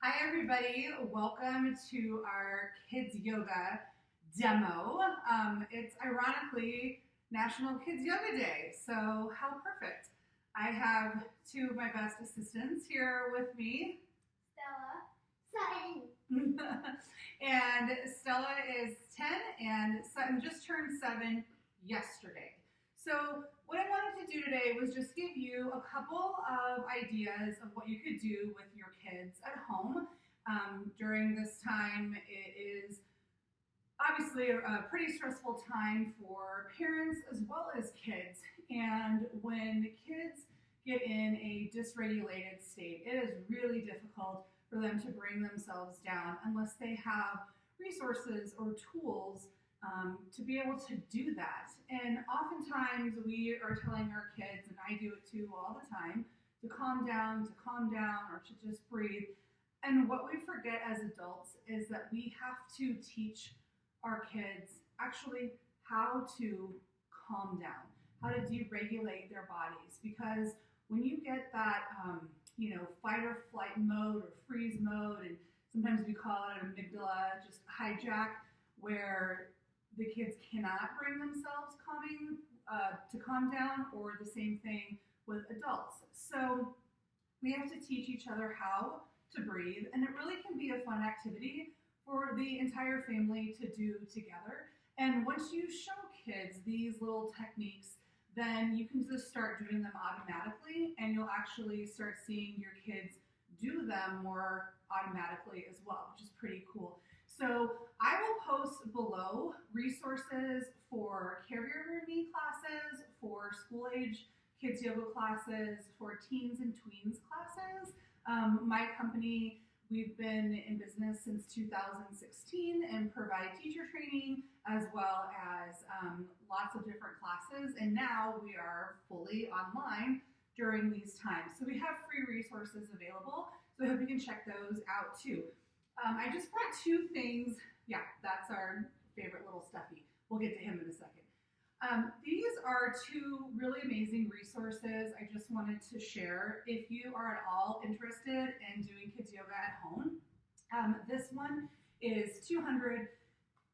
Hi, everybody. Welcome to our kids yoga demo. It's ironically National Kids Yoga Day, so how perfect. I have two of my best assistants here with me. Stella. Sutton. And Stella is 10 and Sutton just turned 7 yesterday. So what I wanted to do today was just give you a couple of ideas of what you could do with your kids at home. During this time, it is obviously a pretty stressful time for parents as well as kids. And when kids get in a dysregulated state, it is really difficult for them to bring themselves down unless they have resources or tools to be able to do that. And oftentimes we are telling our kids, and I do it too all the time, to calm down, or to just breathe. And what we forget as adults is that we have to teach our kids actually how to calm down, how to deregulate their bodies. Because when you get that, fight or flight mode or freeze mode, and sometimes we call it an amygdala just hijack, where the kids cannot bring themselves to calm down, or the same thing with adults. So we have to teach each other how to breathe, and it really can be a fun activity for the entire family to do together. And once you show kids these little techniques, then you can just start doing them automatically, and you'll actually start seeing your kids do them more automatically as well, which is pretty cool. So I will post below resources for Caregiver Me classes, for school age kids yoga classes, for teens and tweens classes. My company, we've been in business since 2016 and provide teacher training as well as lots of different classes. And now we are fully online during these times. So we have free resources available. So I hope you can check those out too. I just brought two things. Yeah, that's our favorite little stuffy. We'll get to him in a second. These are two really amazing resources I just wanted to share if you are at all interested in doing kids yoga at home. This one is 200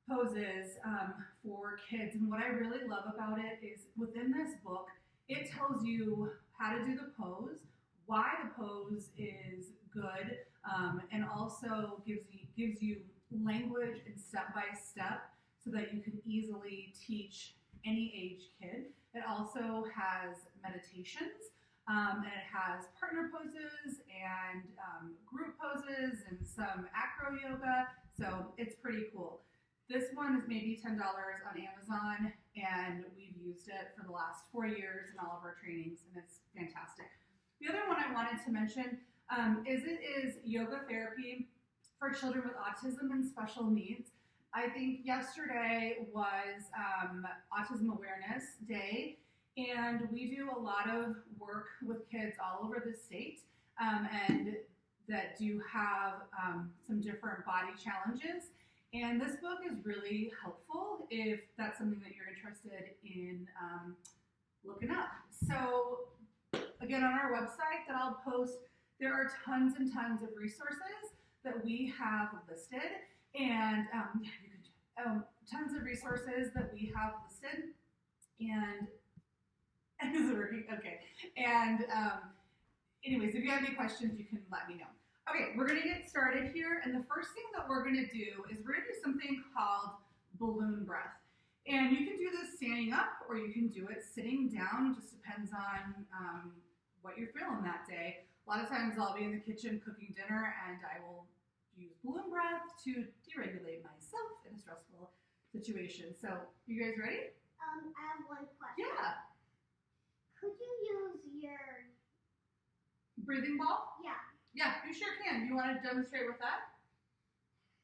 poses for kids, and what I really love about it is within this book, it tells you how to do the pose, why the pose is good, and also gives you language and step by step so that you can easily teach any age kid. It also has meditations, and it has partner poses and group poses and some acro yoga. So it's pretty cool. This one is maybe $10 on Amazon, and we've used it for the last 4 years in all of our trainings, and it's fantastic. The other one I wanted to mention is yoga therapy for children with autism and special needs. I think yesterday was Autism Awareness Day, and we do a lot of work with kids all over the state and that do have some different body challenges. And this book is really helpful if that's something that you're interested in looking up. So again, on our website that I'll post, there are tons and tons of resources that we have listed, and tons of resources that we have listed. And is it working? Okay. And anyways, if you have any questions, you can let me know. Okay, we're going to get started here, and the first thing that we're going to do is we're going to do something called balloon breath. And you can do this standing up, or you can do it sitting down. It just depends on what you're feeling that day. A lot of times I'll be in the kitchen cooking dinner, and I will use balloon breath to deregulate myself in a stressful situation. So, you guys ready? I have one question. Yeah. Could you use your... Breathing ball? Yeah. Yeah, you sure can. You want to demonstrate with that?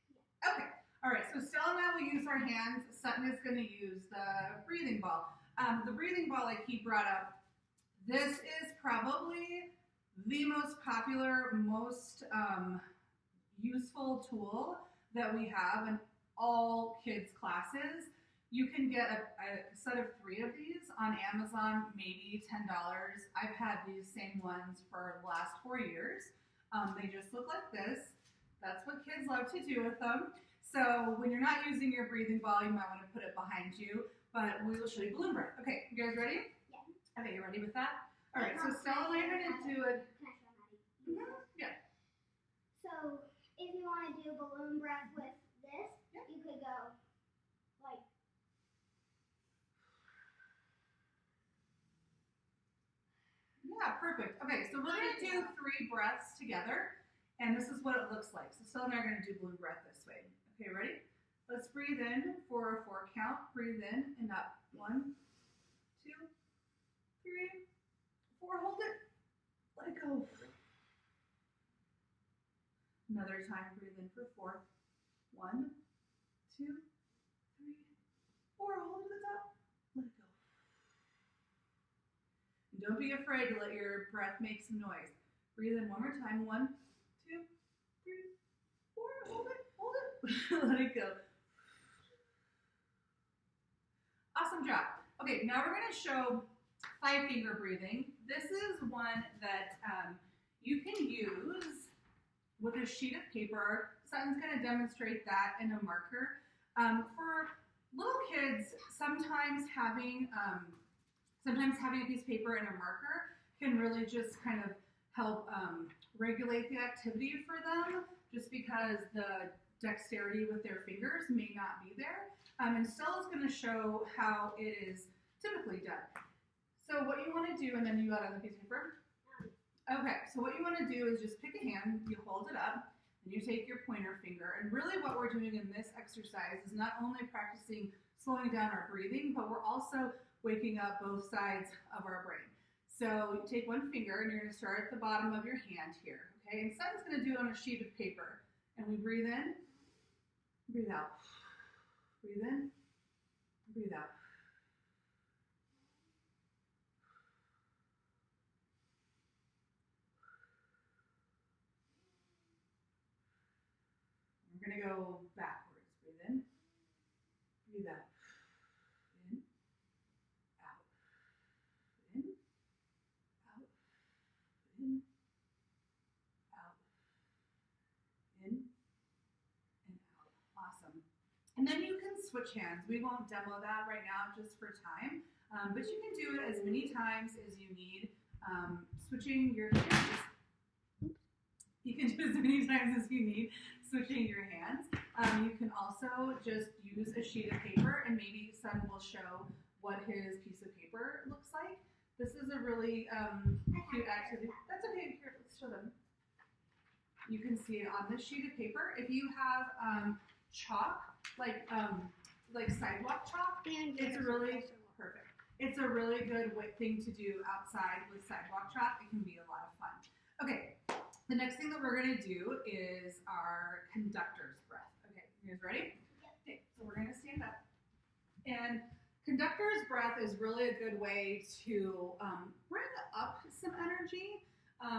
Yeah. Okay. All right, so Stella and I will use our hands. Sutton is going to use the breathing ball. The breathing ball, like he brought up, this is probably the most popular, most useful tool that we have in all kids' classes. You can get a set of 3 of these on Amazon, maybe $10. I've had these same ones for the last 4 years. They just look like this. That's what kids love to do with them. So when you're not using your breathing ball, you might want to put it behind you, but we will show you balloon breath. Okay, you guys ready? Yeah. Okay, you ready with that? All right, so Stella and I are going to do it. Can I show Maddie? Yeah. So if you want to do balloon breath with this, Yeah. you could go like. Yeah, perfect. Okay, so we're going to do 3 breaths together, and this is what it looks like. So Stella and I are going to do balloon breath this way. Okay, ready? Let's breathe in for a 4 count. Breathe in and up. 1, 2, 3, 4. Hold it. Let it go. Another time. Breathe in for 4. 1, 2, 3, 4. Hold it at the top. Let it go. And don't be afraid to let your breath make some noise. Breathe in one more time. 1, 2, 3, 4. Hold it. Hold it. Let it go. Awesome job. Okay, now we're going to show 5-finger breathing. This is one that you can use with a sheet of paper. Sutton's going to demonstrate that in a marker. For little kids, sometimes having a piece of paper and a marker can really just kind of help regulate the activity for them, just because the dexterity with their fingers may not be there. And Stella's going to show how it is typically done. So what you want to do, and then you got it on the piece of paper? Okay, so what you want to do is just pick a hand, you hold it up, and you take your pointer finger. And really what we're doing in this exercise is not only practicing slowing down our breathing, but we're also waking up both sides of our brain. So you take one finger and you're going to start at the bottom of your hand here, okay? And Sutton's going to do it on a sheet of paper. And we breathe in, breathe out. Breathe in, breathe out. We're going to go backwards. Breathe in, breathe out. In, out. In, out. In, out. In, and out. Awesome. And then you can switch hands. We won't demo that right now just for time, but you can do it as many times as you need. Switching your hands. You can do as many times as you need, switching your hands. You can also just use a sheet of paper, and maybe Sutton will show what his piece of paper looks like. This is a really cute activity. That's okay. Here, let's show them. You can see it on this sheet of paper. If you have chalk, like sidewalk chalk, it's really perfect. It's a really good thing to do outside with sidewalk chalk. It can be a lot of fun. Okay, the next thing that we're going to do is our conductor's breath. Okay, you guys ready? Yep. Okay, so we're going to stand up. And conductor's breath is really a good way to bring up some energy,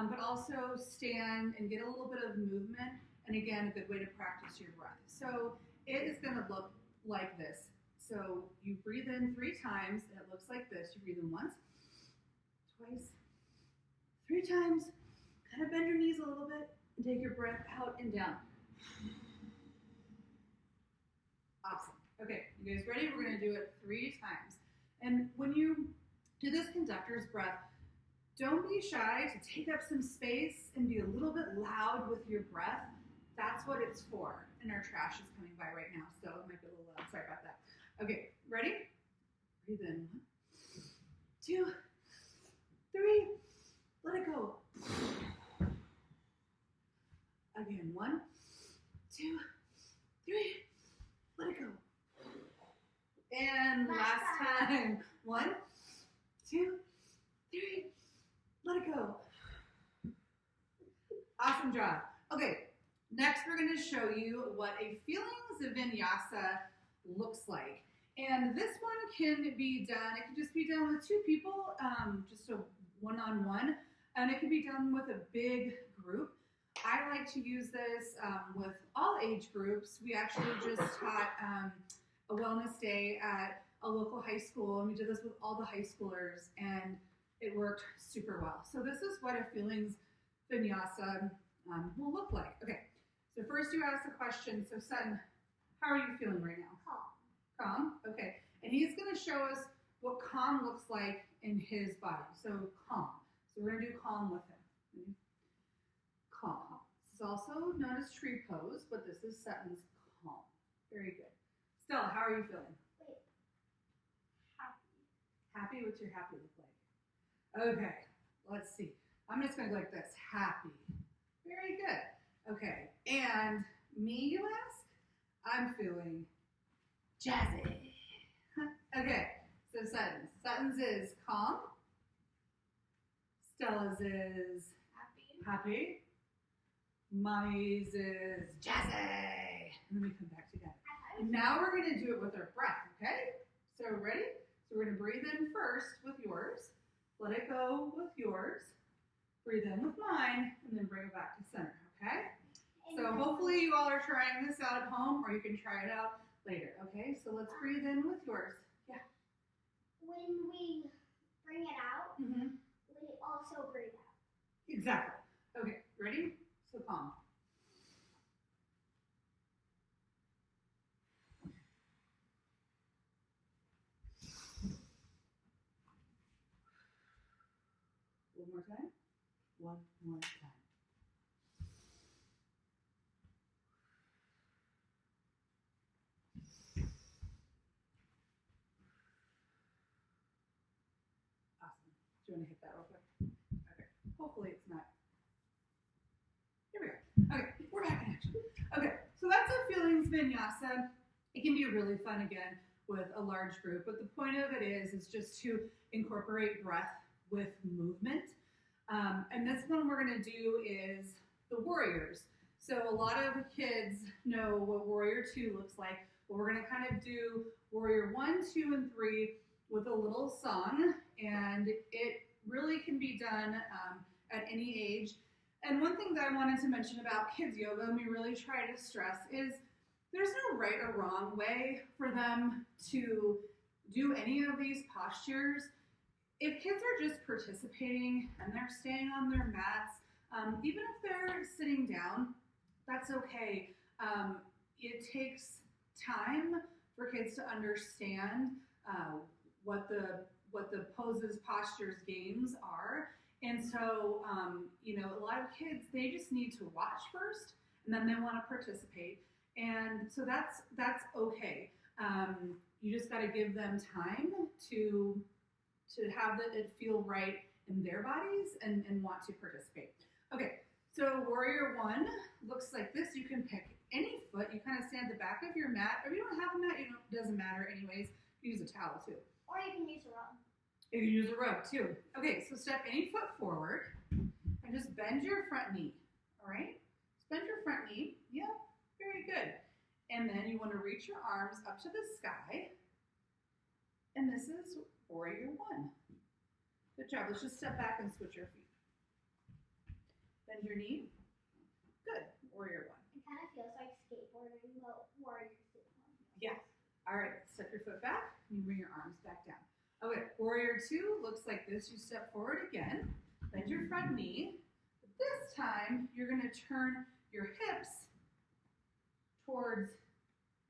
but also stand and get a little bit of movement. And again, a good way to practice your breath. So it is going to look like this. So you breathe in 3 times, and it looks like this. You breathe in once, twice, 3 times. Kind of bend your knees a little bit, and take your breath out and down. Awesome. Okay, you guys ready? We're going to do it 3 times. And when you do this conductor's breath, don't be shy to take up some space and be a little bit loud with your breath. That's what it's for. And our trash is coming by right now, so it might be a little loud. Sorry about that. Okay, ready? Breathe in. 1, 2, 3. Let it go. Again, 1, 2, 3. Let it go. And last time. 1, 2, 3. Let it go. Awesome job. Okay, next we're going to show you what a feelings vinyasa looks like. And this one can be done, it can just be done with 2 people, just a one-on-one, and it can be done with a big group. I like to use this with all age groups. We actually just taught a wellness day at a local high school, and we did this with all the high schoolers, and it worked super well. So this is what a feelings vinyasa will look like. Okay, so first you ask the question, so Sutton, how are you feeling right now? Calm. Calm? Okay. And he's going to show us what calm looks like in his body. So calm. So we're going to do calm with him. Calm. This is also known as tree pose, but this is Sutton's calm. Very good. Stella, how are you feeling? Wait. Happy. Happy? What's your happy look like? Okay. Let's see. I'm just going to go like this. Happy. Very good. Okay. And me, you ask? I'm feeling jazzy. Okay. So Sutton's. Sutton's is calm. Stella's is happy. Mommy's is jazzy. And then we come back together. And now we're going to do it with our breath, okay? So ready? So we're going to breathe in first with yours. Let it go with yours. Breathe in with mine, and then bring it back to center, okay? So hopefully you all are trying this out at home, or you can try it out later, okay? So let's breathe in with yours. Yeah. When we bring it out, Mm-hmm. we also breathe out. Exactly. Okay, ready? So calm. One more time. One more time. Awesome. Do you want to hit that real quick? Okay. Hopefully it's not. Here we go. Okay, we're back in action. Okay, so that's a feelings vinyasa. It can be really fun again with a large group, but the point of it is just to incorporate breath with movement. And this one we're going to do is the warriors. So a lot of kids know what warrior 2 looks like, but we're going to kind of do warrior 1, 2, and 3 with a little song, and it really can be done at any age. And one thing that I wanted to mention about kids yoga, and we really try to stress, is there's no right or wrong way for them to do any of these postures. If kids are just participating and they're staying on their mats, even if they're sitting down, that's okay. It takes time for kids to understand what the poses, postures, games are. And so, a lot of kids, they just need to watch first, and then they want to participate. And so that's okay. You just got to give them time to have it feel right in their bodies and want to participate. Okay, so warrior 1 looks like this. You can pick any foot. You kind of stand at the back of your mat. Or if you don't have a mat, it doesn't matter anyways. You use a towel too. Or you can use a rug. You can use a rug too. Okay, so step any foot forward and just bend your front knee. All right? Bend your front knee. Yep, very good. And then you want to reach your arms up to the sky. And this is warrior 1. Good job. Let's just step back and switch your feet. Bend your knee. Good. Warrior 1. It kind of feels like skateboarding, but warrior 2. Yeah. All right. Step your foot back and you bring your arms back down. Okay. Warrior 2 looks like this. You step forward again. Bend your front knee. This time, you're going to turn your hips towards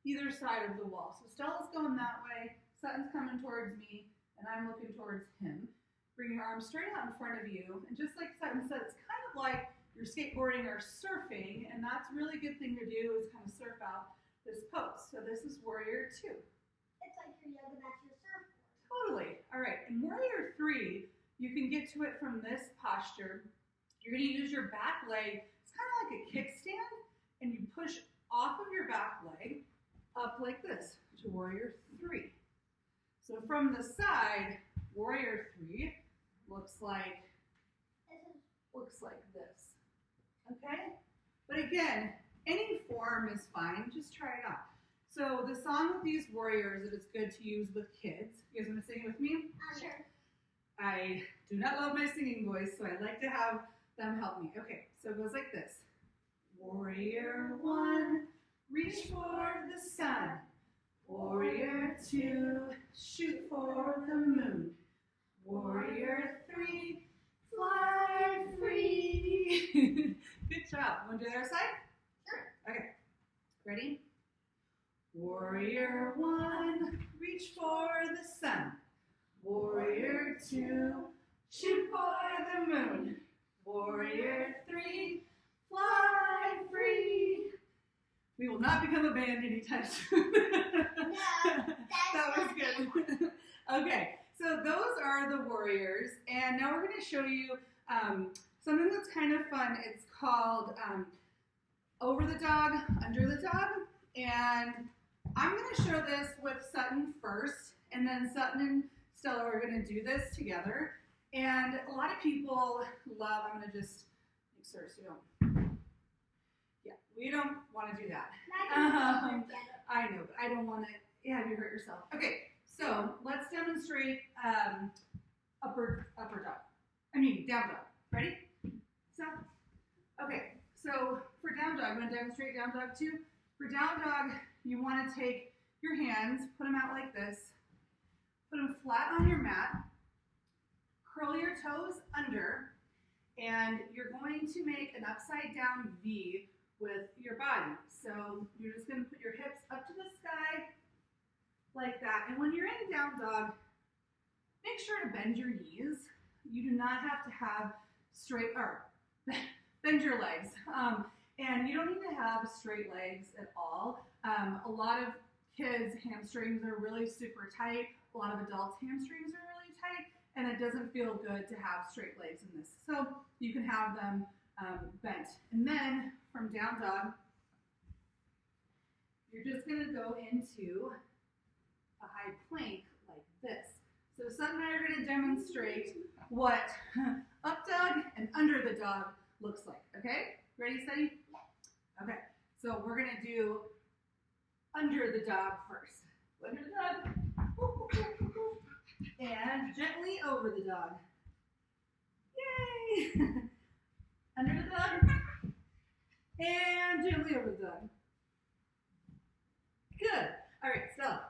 either side of the wall. So Stella's going that way. Sutton's coming towards me, and I'm looking towards him. Bring your arms straight out in front of you. And just like Sutton said, it's kind of like you're skateboarding or surfing, and that's a really good thing to do is kind of surf out this pose. So this is warrior 2. It's like your yoga mat's your surfboard. Totally. All right. In warrior 3, you can get to it from this posture. You're going to use your back leg. It's kind of like a kickstand, and you push off of your back leg up like this to warrior 3. So from the side, warrior 3 looks like this. Okay? But again, any form is fine. Just try it out. So the song with these warriors that it's good to use with kids. You guys want to sing it with me? Sure. I do not love my singing voice, so I like to have them help me. Okay, so it goes like this. Warrior 1, reach for the sun. Warrior 2, shoot for the moon. Warrior 3, fly free. Good job. Want to do the other side? Sure. Okay, ready? Warrior 1, reach for the sun. Warrior 2, shoot for the moon. Warrior 3, fly free. We will not become a band anytime soon. That was good. Okay, so those are the warriors, and now we're going to show you something that's kind of fun. It's called over the dog, under the dog, and I'm going to show this with Sutton first, and then Sutton and Stella are going to do this together. And a lot of people love, I'm going to just make sure so you don't, yeah, we don't want to do that. I know, but I don't want to have you hurt yourself. Okay, so let's demonstrate down dog. Ready? Stop. Okay, so for down dog, I'm going to demonstrate down dog too. For down dog, you want to take your hands, put them out like this, put them flat on your mat, curl your toes under, and you're going to make an upside down V with your body. So you're just going to put your hips up to the sky like that. And when you're in down dog, make sure to bend your knees. You do not have to have bend your legs. And you don't need to have straight legs at all. A lot of kids' hamstrings are really super tight. A lot of adults' hamstrings are really tight, and it doesn't feel good to have straight legs in this. So you can have them bent. And then from down dog, you're just going to go into a high plank like this. So Sutton and I are going to demonstrate what up dog and under the dog looks like. Okay? Ready, Sutton? Okay. So we're going to do under the dog first. Under the dog. And gently over the dog. Yay! Under the dog. And gently over the dog. Good. All right, Stella,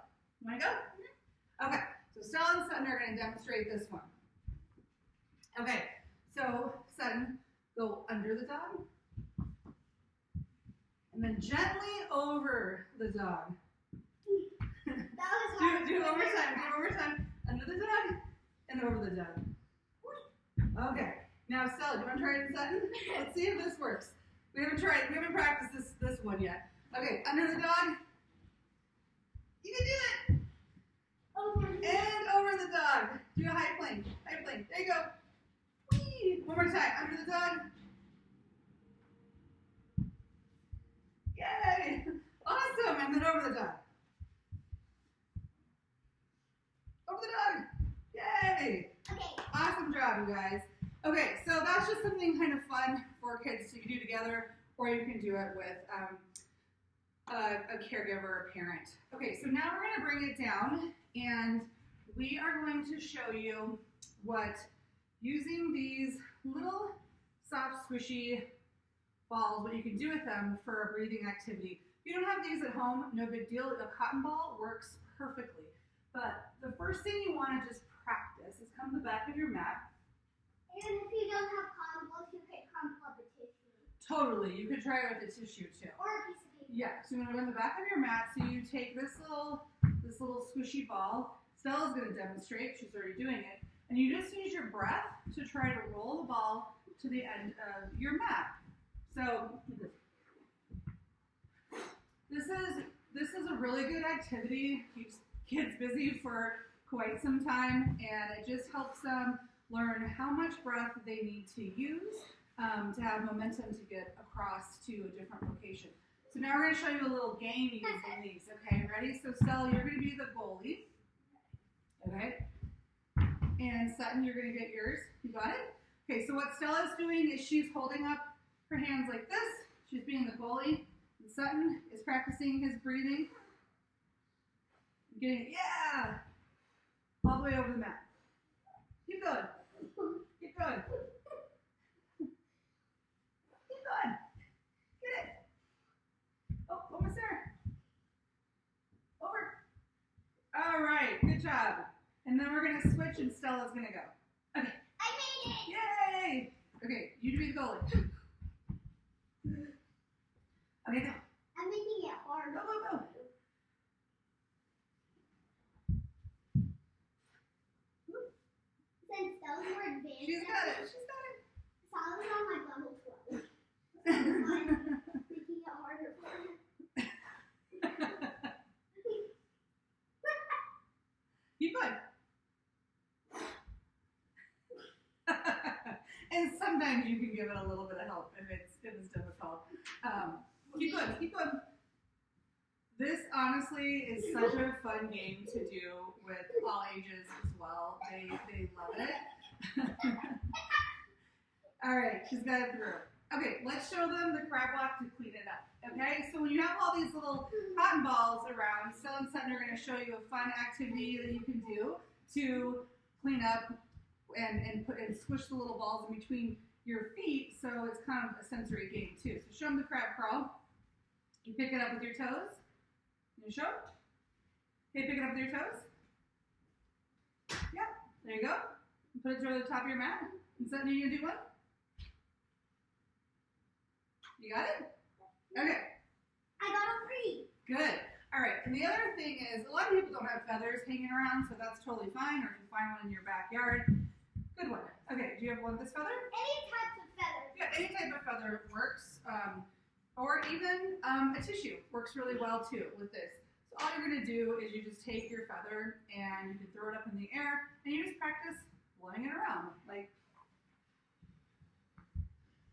you want to go? Okay, so Stella and Sutton are going to demonstrate this one. Okay, so Sutton, go under the dog. And then gently over the dog. Do it one more time. Do it one more time. Under the dog and over the dog. Okay. Now, Stella, do you want to try it in Sutton? Let's see if this works. We haven't practiced this one yet. Okay, under the dog. You can do it. And over the dog. Do a high plank. High plank. There you go. Whee! One more time. Under the dog. Yay! Awesome. And then over the dog. Over the dog. Yay! Okay. Awesome job, you guys. Okay, so that's just something kind of fun for kids to do together, or you can do it with a caregiver or parent. Okay, so now we're going to bring it down, and we are going to show you what using these little soft, squishy balls, what you can do with them for a breathing activity. If you don't have these at home, no big deal. A cotton ball works perfectly. But the first thing you want to just practice is come to the back of your mat. And if you don't have cotton balls, you can crumple up a tissue. Totally, you could try it with a tissue too. Or a piece of paper. Yeah, so you're gonna go on the back of your mat. So you take this little squishy ball. Stella's gonna demonstrate, she's already doing it. And you just use your breath to try to roll the ball to the end of your mat. So this is a really good activity. Keeps kids busy for quite some time, and it just helps them learn how much breath they need to use to have momentum to get across to a different location. So now we're going to show you a little game using these. Okay, ready? So Stella, you're going to be the goalie. Okay. And Sutton, you're going to get yours. You got it? Okay, so what Stella's doing is she's holding up her hands like this. She's being the goalie. And Sutton is practicing his breathing. Getting it, yeah! All the way over the mat. Keep going. Keep going. Keep going. Get it. Oh, almost there. Over. All right, good job. And then we're going to switch and Stella's going to go. Okay. I made it! Yay! Okay, you to be the goalie. Okay, go. Keep going, keep going. This honestly is such a fun game to do with all ages as well. They love it. All right, she's got it through. Okay, let's show them the crab walk to clean it up. Okay, so when you have all these little cotton balls around, Stella and Sutton are going to show you a fun activity that you can do to clean up and squish the little balls in between your feet, so it's kind of a sensory game too. So show them the crab crawl. You pick it up with your toes. You show? Okay, pick it up with your toes. Yep, there you go. Put it toward the top of your mat. And Sutton, are you gonna do one? You got it? Okay. I got a 3. Good. All right. And the other thing is, a lot of people don't have feathers hanging around, so that's totally fine. Or if you find one in your backyard, good one. Okay. Do you have one with this feather? Any types of feathers. Yeah, any type of feather works. Or even a tissue works really well too with this. So all you're gonna do is you just take your feather and you can throw it up in the air and you just practice blowing it around. Like,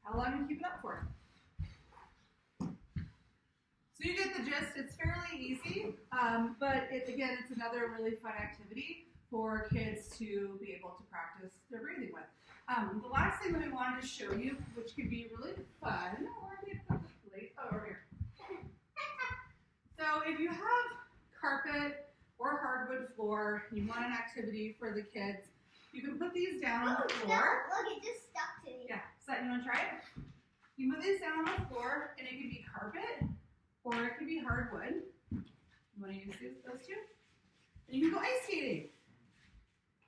how long can you keep it up for? So you get the gist. It's fairly easy, but again, it's another really fun activity for kids to be able to practice their breathing with. The last thing that we wanted to show you, which could be really fun, where did I put the plate? Oh, over here. So if you have carpet or hardwood floor, you want an activity for the kids, you can put these down on the floor. Look, it just stuck to me. Yeah, Sutton, you want to try it? You can put these down on the floor, and it can be carpet or it could be hardwood. You want to use those two? And you can go ice skating.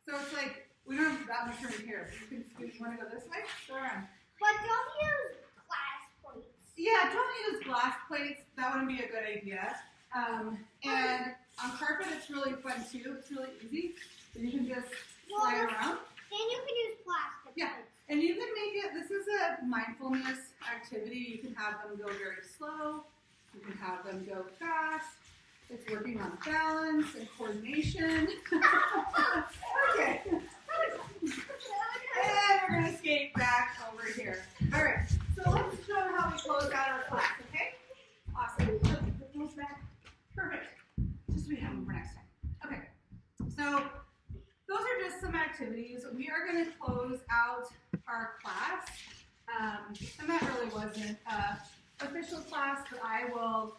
So it's like, we don't have that much room here, but you can scoot. You want to go this way? Go around. But don't use glass plates. Yeah, don't use glass plates. That wouldn't be a good idea. And on carpet, it's really fun too. It's really easy. You can just slide around. And you can use plastic Yeah. plates. And you can make it, this is a mindfulness activity. You can have them go very slow. You can have them go fast. It's working on balance and coordination. Okay. And we're going to skate back over here. All right. So let's show how we close out our class, okay? Awesome. Put those back. Perfect. Just so we have them for next time. Okay. So those are just some activities. We are going to close out our class. And that really wasn't an official class, but I will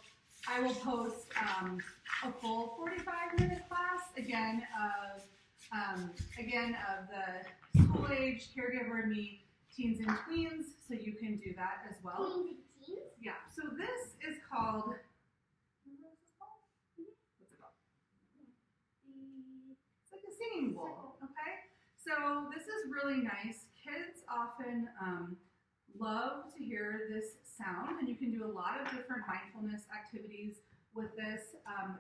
post a full 45-minute class again of the school age, caregiver, and me, teens and tweens, so you can do that as well. Tweens and teens? Yeah. So this is called. What's it called? It's like a singing bowl. Okay. So this is really nice. Kids often love to hear this sound, and you can do a lot of different mindfulness activities with this.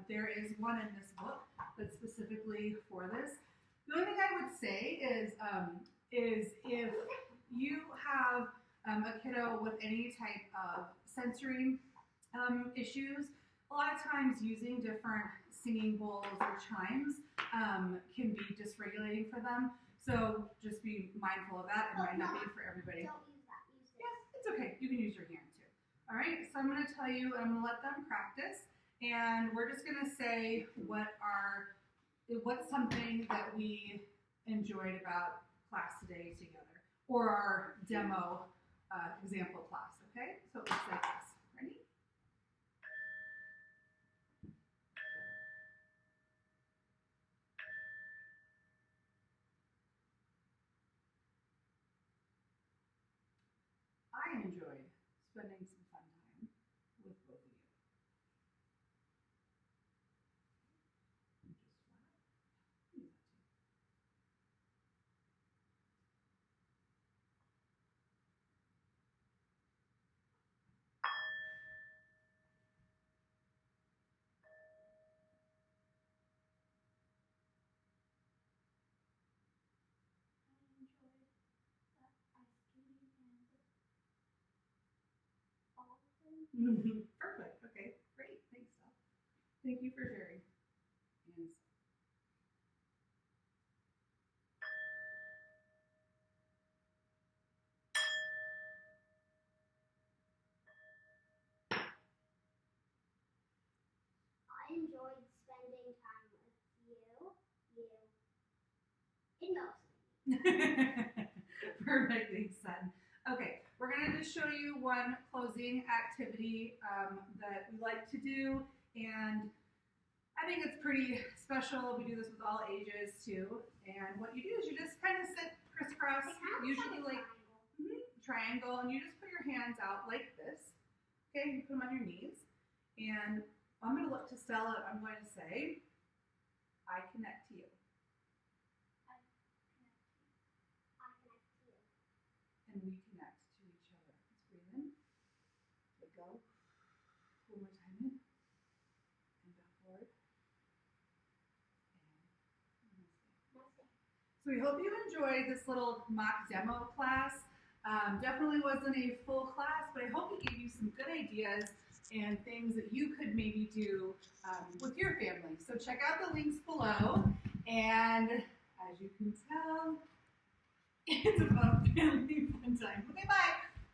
There is one in this book that's specifically for this. The only thing I would say is if you have a kiddo with any type of sensory issues, a lot of times using different singing bowls or chimes can be dysregulating for them. So just be mindful of that. It might not be for everybody. Don't use that. Use this. Yes, it's okay. You can use your hand too. All right, so I'm going to tell you, I'm going to let them practice, and we're just going to say what's something that we enjoyed about class today together, or our demo example class, okay? So let's say this. Ready? I enjoyed spending some fun time with both of you. Just flat. I enjoyed the ice skating and the ball thing. Perfect. Okay, great. Thanks, Steph. Thank you for sharing. And enjoyed spending time with you, and Melissa. Perfect, thanks, son. Okay, we're gonna just show you one closing activity that we like to do, and I think it's pretty special. We do this with all ages too. And what you do is you just kind of sit crisscross, It kind of usually looks like triangle, and you just put your hands out like this. Okay, you put them on your knees, and I'm going to look to Stella. I'm going to say, I connect to you. I connect to you. And we connect to each other. Let's breathe in. Let go. One more time in. And back forward. And Namaste. so we hope you enjoyed this little mock demo class. Definitely wasn't a full class, but I hope it gave you some good ideas and things that you could maybe do with your family. So check out the links below. And as you can tell, it's about family fun time. Okay, bye.